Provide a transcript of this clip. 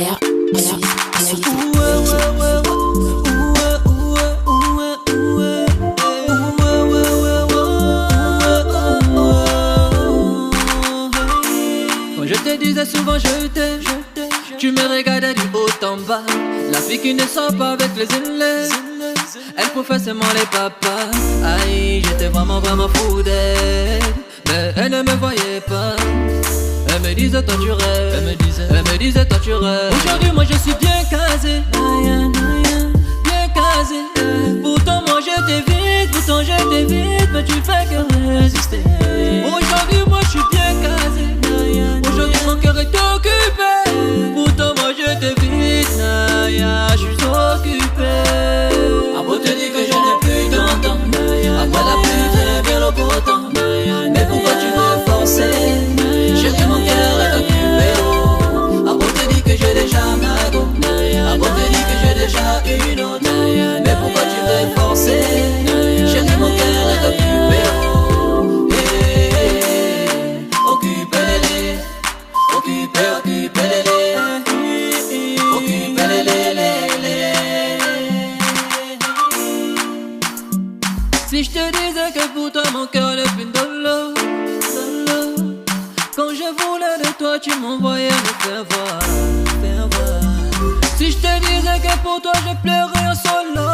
Quand je te disais souvent je t'aime, tu me regardais du haut en bas. La fille qui ne sort pas avec les élèves, elle professe seulement les papas. Aïe, j'étais vraiment fou d'elle, mais elle ne me voyait pas. Elle me disait toi tu rêves, elle me disait toi tu rêves. Aujourd'hui moi je suis bien casé, bien casé. Pourtant moi je t'évite, mais tu fais que résister. Aujourd'hui moi je suis bien casé, aujourd'hui mon cœur est occupé. Pourtant moi je t'évite, Naya, je suis occupé. À beau te dire que je n'ai plus ton temps, après la pluie vient bien le beau temps. Mais pourquoi tu veux forcer? Chérie, mon cœur est occupé. À beau te dire que j'ai déjà ma go, à beau te dire que j'ai déjà une autre. Mais pourquoi tu veux forcer? Chérie, mon cœur est occupé. Occupé, occupé, si je te disais que pour toi mon cœur n'est plus dolo, quand je voulais de toi tu m'envoyais me faire voir. Si je te disais que pour toi je pleurais en solo,